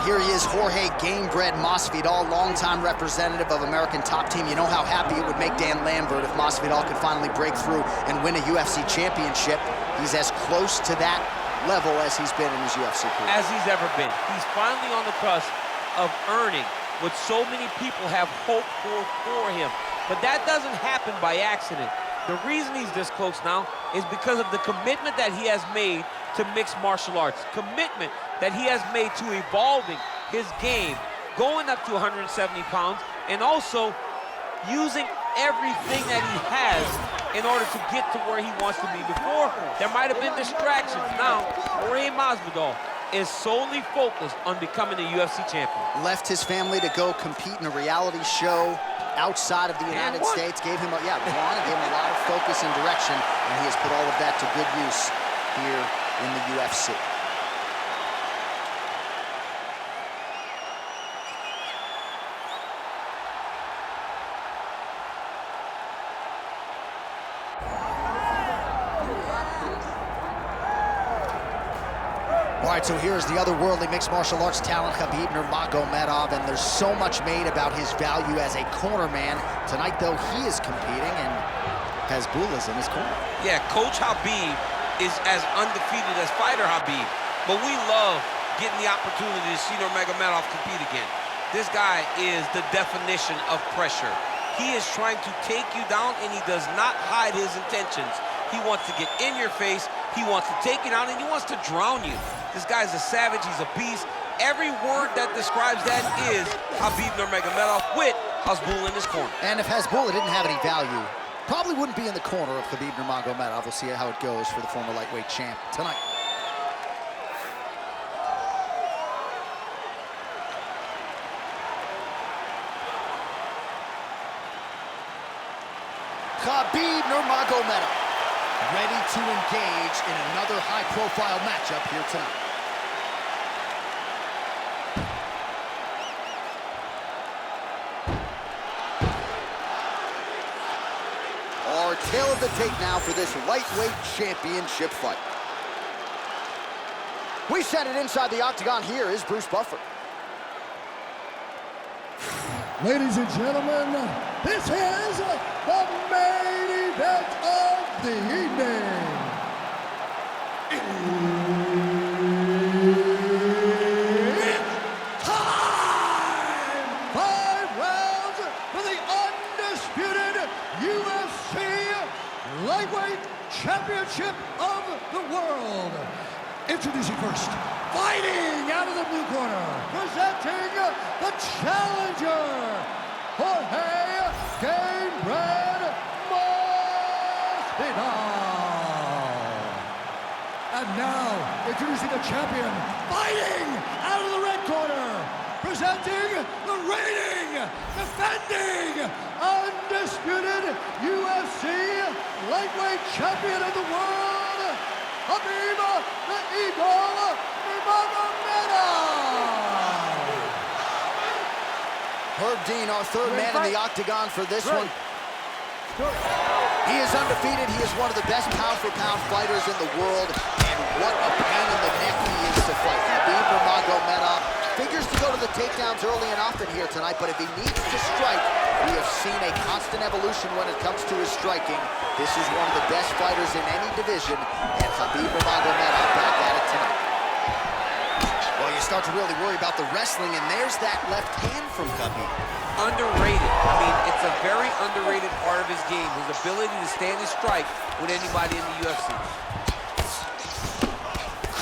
here he is, Jorge Gamebred Masvidal, longtime representative of American Top Team. You know how happy it would make Dan Lambert if Masvidal could finally break through and win a UFC championship. He's as close to that level as he's been in his UFC career. As he's ever been. He's finally on the cusp of earning what so many people have hoped for him. But that doesn't happen by accident. The reason he's this close now is because of the commitment that he has made to mixed martial arts, commitment that he has made to evolving his game, going up to 170 pounds, and also using everything that he has in order to get to where he wants to be. Before, there might have been distractions. Now, Jorge Masvidal is solely focused on becoming a UFC champion. Left his family to go compete in a reality show outside of the United States, gave him a lot of focus and direction, and he has put all of that to good use here in the UFC. All right, so here's the otherworldly mixed martial arts talent, Khabib Nurmagomedov, and there's so much made about his value as a corner man. Tonight, though, he is competing, and Hasbulla is in his corner. Yeah, Coach Khabib is as undefeated as fighter Khabib, but we love getting the opportunity to see Nurmagomedov compete again. This guy is the definition of pressure. He is trying to take you down, and he does not hide his intentions. He wants to get in your face, he wants to take you down, and he wants to drown you. This guy's a savage, he's a beast. Every word that describes that is Khabib Nurmagomedov with Hasbulla in his corner. And if Hasbulla didn't have any value, probably wouldn't be in the corner of Khabib Nurmagomedov. We'll see how it goes for the former lightweight champ tonight. Khabib Nurmagomedov, ready to engage in another high-profile matchup here tonight. Our tail of the tape now for this lightweight championship fight. We set it inside the octagon. Here is Bruce Buffer. Ladies and gentlemen, this is the main event of the evening. It's time! 5 rounds for the undisputed UFC Lightweight Championship of the World. Introducing first, fighting out of the blue corner, presenting the challenger, Jorge Gamebred Masvidal. And now, introducing the champion, fighting out of the red corner, presenting the reigning, defending, undisputed UFC Lightweight Champion of the World, Khabib the Eagle Nurmagomedov. Herb Dean, our third man in the octagon for this one. He is undefeated. He is one of the best pound-for-pound fighters in the world, and what a pain in the neck he is to fight. Khabib Nurmagomedov figures to go to the takedowns early and often here tonight, but if he needs to strike, we have seen a constant evolution when it comes to his striking. This is one of the best fighters in any division, and Khabib Nurmagomedov back at it tonight. Well, you start to really worry about the wrestling, and there's that left hand from Khabib. Underrated. I mean, it's a very underrated part of his game, his ability to stand and strike with anybody in the UFC.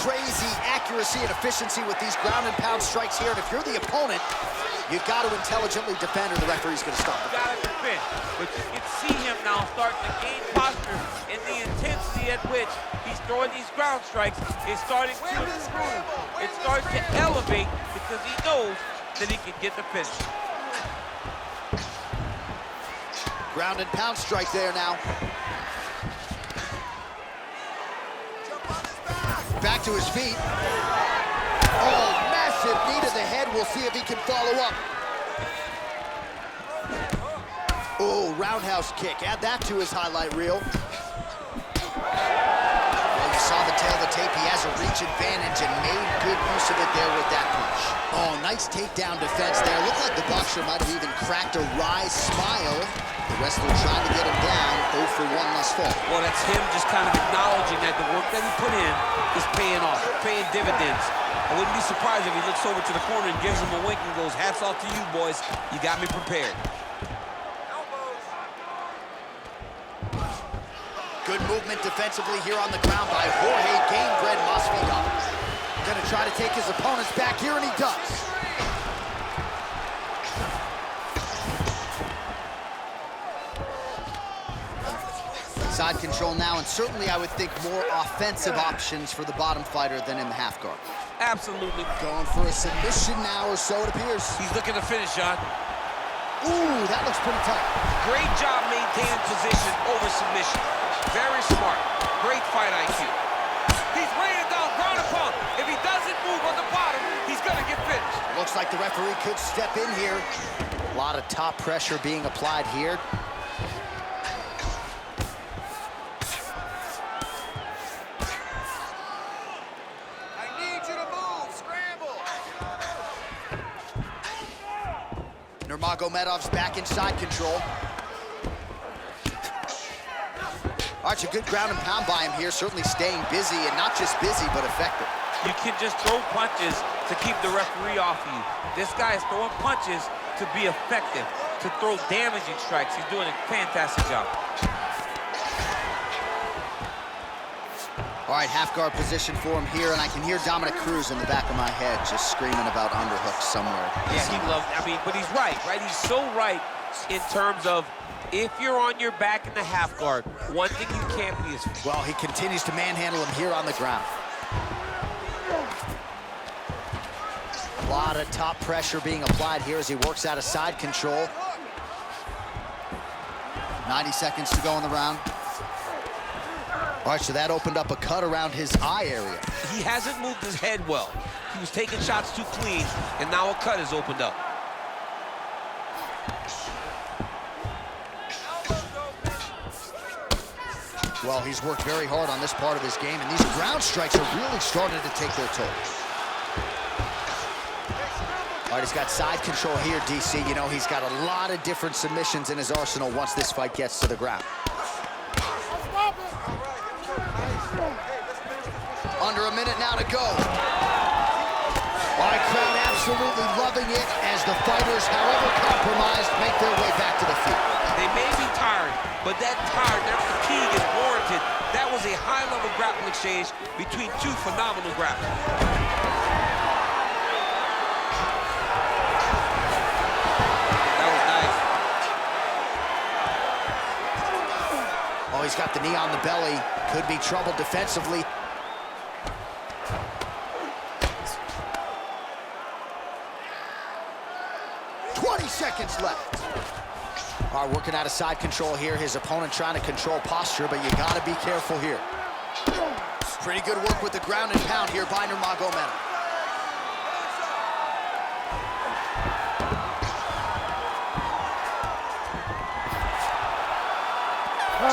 Crazy accuracy and efficiency with these ground and pound strikes here, and if you're the opponent, you've got to intelligently defend or the referee's going to stop it. You got to defend, but you can see him now starting to gain posture, and the intensity at which he's throwing these ground strikes is starting to improve. It's starting to elevate because he knows that he can get the finish. Ground and pound strike there now. Back to his feet. Oh, massive knee to the head. We'll see if he can follow up. Oh, roundhouse kick. Add that to his highlight reel. Well, you saw the tail of the tape, he has a reach advantage and made good use of it there with that punch. Oh, nice takedown defense there. Looked like the boxer might have even cracked a wry smile. The wrestler trying to get him down, 0 for 1 thus far. Well, that's him just kind of acknowledging that the work that he put in is paying off, paying dividends. I wouldn't be surprised if he looks over to the corner and gives him a wink and goes, hats off to you, boys. You got me prepared. Good movement defensively here on the ground by Jorge Masvidal. Gonna try to take his opponents back here, and he does. Side control now, and certainly I would think more offensive options for the bottom fighter than in the half guard. Absolutely. Going for a submission now, or so it appears. He's looking to finish, John. Ooh, that looks pretty tight. Great job maintaining position over submission. Very smart. Great fight IQ. He's raining down ground and pound. If he doesn't move on the bottom, he's going to get finished. Looks like the referee could step in here. A lot of top pressure being applied here. I need you to move. Scramble. Nurmagomedov's back in side control. All right, a good ground and pound by him here, certainly staying busy, and not just busy, but effective. You can just throw punches to keep the referee off of you. This guy is throwing punches to be effective, to throw damaging strikes. He's doing a fantastic job. All right, half guard position for him here, and I can hear Dominic Cruz in the back of my head just screaming about underhooks somewhere. Yeah, he loves, but he's right? He's so right in terms of if you're on your back in the half guard, one thing you can't be is... Well, he continues to manhandle him here on the ground. A lot of top pressure being applied here as he works out of side control. 90 seconds to go in the round. All right, so that opened up a cut around his eye area. He hasn't moved his head well. He was taking shots too clean, and now a cut has opened up. Well, he's worked very hard on this part of his game, and these ground strikes are really starting to take their toll. All right, he's got side control here, DC. You know, he's got a lot of different submissions in his arsenal once this fight gets to the ground. Under a minute now to go. All right, crowd absolutely loving it as the fighters, however compromised, make their way back to the field. They may be tired, but that fatigue is warranted. That was a high-level grappling exchange between two phenomenal grapplers. That was nice. Oh, he's got the knee on the belly. Could be trouble defensively. Seconds left. All right, working out of side control here. His opponent trying to control posture, but you got to be careful here. Pretty good work with the ground and pound here by Nurmagomedov.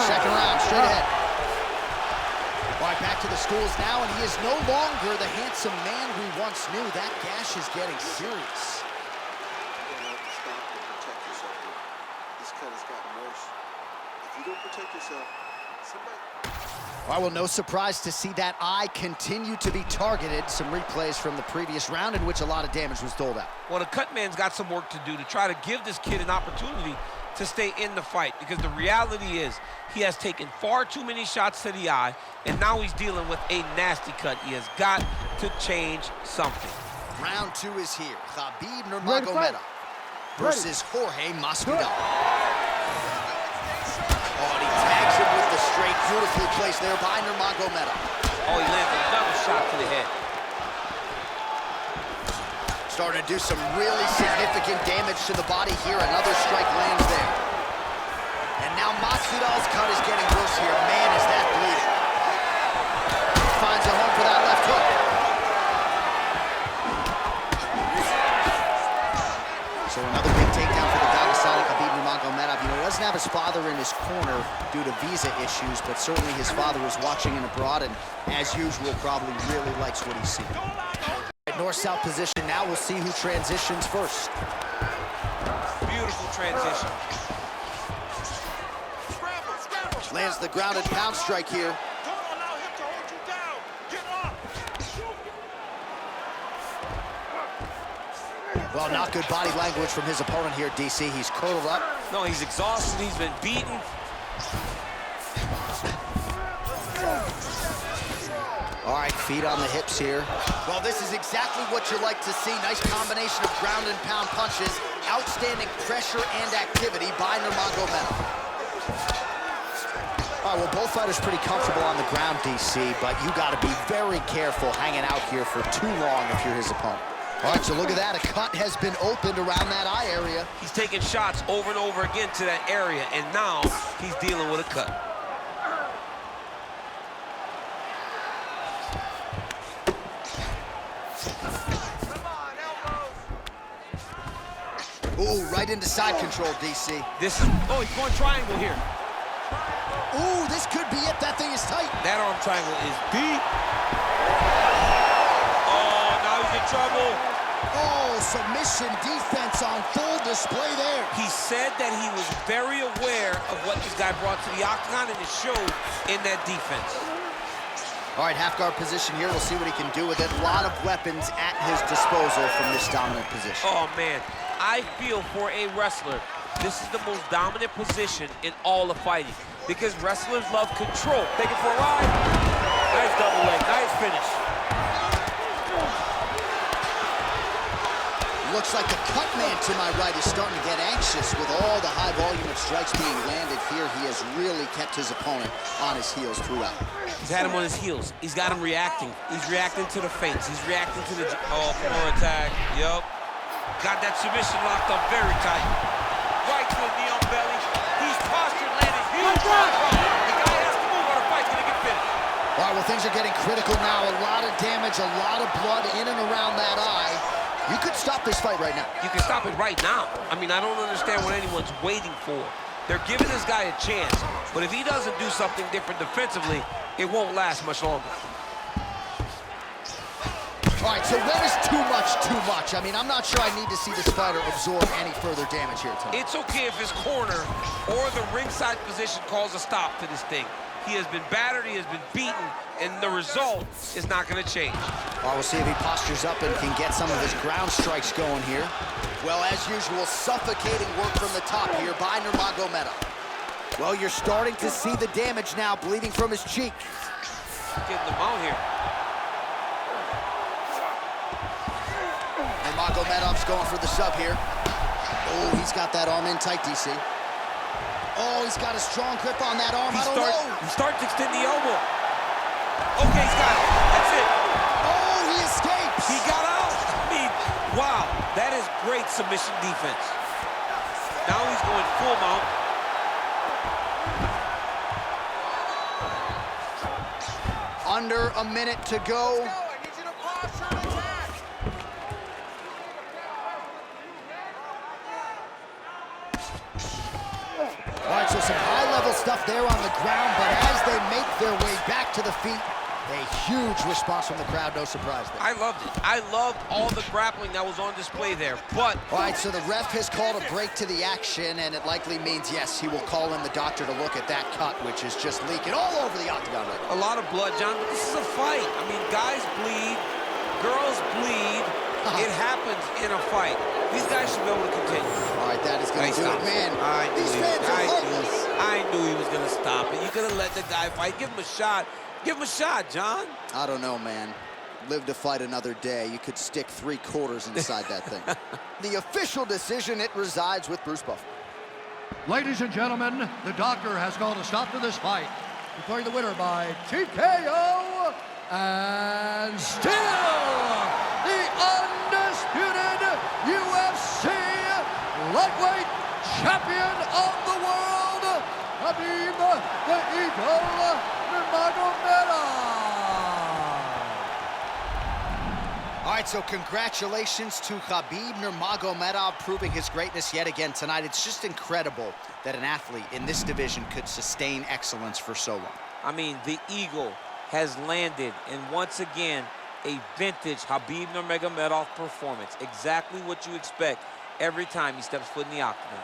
Second round, straight ahead. All right, back to the schools now, and he is no longer the handsome man we once knew. That gash is getting serious. Protect yourself. All right, well, no surprise to see that eye continue to be targeted. Some replays from the previous round in which a lot of damage was doled out. Well, the cut man's got some work to do to try to give this kid an opportunity to stay in the fight, because the reality is he has taken far too many shots to the eye, and now he's dealing with a nasty cut. He has got to change something. Round 2 is here. Khabib Nurmagomedov versus Jorge Masvidal. Oh, and he tags him with the straight, beautifully placed there by Nurmagomedov. Oh, he landed another shot to the head. Starting to do some really significant damage to the body here. Another strike lands there. And now Masvidal's cut is getting worse here. Man, is that bleeding. Finds a home for that left hook. So another big takedown for the Dagestan Khabib Nurmagomedov. You know, it doesn't have his father in his corner due to visa issues, but certainly his father is watching in abroad and, as usual, probably really likes what he's seeing. North-south position now. We'll see who transitions first. Beautiful transition. Lands the grounded pound strike here. Don't allow him to hold you down. Get up. Well, not good body language from his opponent here, DC. He's curled up. No, he's exhausted. He's been beaten. All right, feet on the hips here. Well, this is exactly what you like to see. Nice combination of ground and pound punches. Outstanding pressure and activity by Nurmagomedov. All right, well, both fighters pretty comfortable on the ground, DC, but you got to be very careful hanging out here for too long if you're his opponent. All right, so look at that. A cut has been opened around that eye area. He's taking shots over and over again to that area, and now he's dealing with a cut. Ooh, right into side control, DC. This is, oh, he's going triangle here. Ooh, this could be it. That thing is tight. That arm triangle is deep. Oh, now he's in trouble. Oh, submission defense on full display there. He said that he was very aware of what this guy brought to the octagon, and it showed in that defense. All right, half guard position here. We'll see what he can do with it. A lot of weapons at his disposal from this dominant position. Oh, man. I feel for a wrestler, this is the most dominant position in all of fighting because wrestlers love control. Take it for a ride. Nice double leg. Nice finish. Looks like the cut man to my right is starting to get anxious with all the high volume of strikes being landed here. He has really kept his opponent on his heels throughout. He's had him on his heels. He's got him reacting. He's reacting to the feints. He's reacting to the... Oh, floor attack. Yup. Got that submission locked up very tight. Right to the knee on belly. He's postured, landed huge. The guy has to move or the fight's gonna get finished. All right, well, things are getting critical now. A lot of damage, a lot of blood in and around that eye. You could stop this fight right now. You can stop it right now. I mean, I don't understand what anyone's waiting for. They're giving this guy a chance, but if he doesn't do something different defensively, it won't last much longer. All right, so when is too much? I mean, I'm not sure I need to see this fighter absorb any further damage here tonight. It's okay if his corner or the ringside position calls a stop to this thing. He has been battered, he has been beaten, and the result is not going to change. All right, we'll see if he postures up and can get some of his ground strikes going here. Well, as usual, suffocating work from the top here by Nurmagomedov. Well, you're starting to see the damage now, bleeding from his cheek. Getting them out here. Nurmagomedov's going for the sub here. Oh, he's got that arm in tight, DC. Oh, he's got a strong grip on that arm. I don't know. He's starting to extend the elbow. Okay, he's got it. That's it. Oh, he escapes. He got out. I mean, wow. That is great submission defense. Now he's going full mount. Under a minute to go. I need you to posture and attack. All right, so some high-level stuff there on the ground, but as they make their way back to the feet, a huge response from the crowd, no surprise there. I loved it. I loved all the grappling that was on display there, but... All right, so the ref has called a break to the action, and it likely means, yes, he will call in the doctor to look at that cut, which is just leaking all over the octagon right now. A lot of blood, John, but this is a fight. I mean, guys bleed, girls bleed. It happens in a fight. These guys should be able to continue. All right, that is going to do it, man. These fans are heartless. I knew he was going to stop it. You could have let the guy fight. Give him a shot. Give him a shot, John. I don't know, man. Live to fight another day. You could stick 3/4 inside that thing. The official decision, it resides with Bruce Buffer. Ladies and gentlemen, the doctor has called a stop to this fight, declaring the winner by TKO, and still the undisputed UFC lightweight champion of the world, Khabib the Eagle Nurmagomedov. All right, so congratulations to Khabib Nurmagomedov proving his greatness yet again tonight. It's just incredible that an athlete in this division could sustain excellence for so long. I mean, the eagle has landed, and once again, a vintage Khabib Nurmagomedov performance. Exactly what you expect every time he steps foot in the octagon.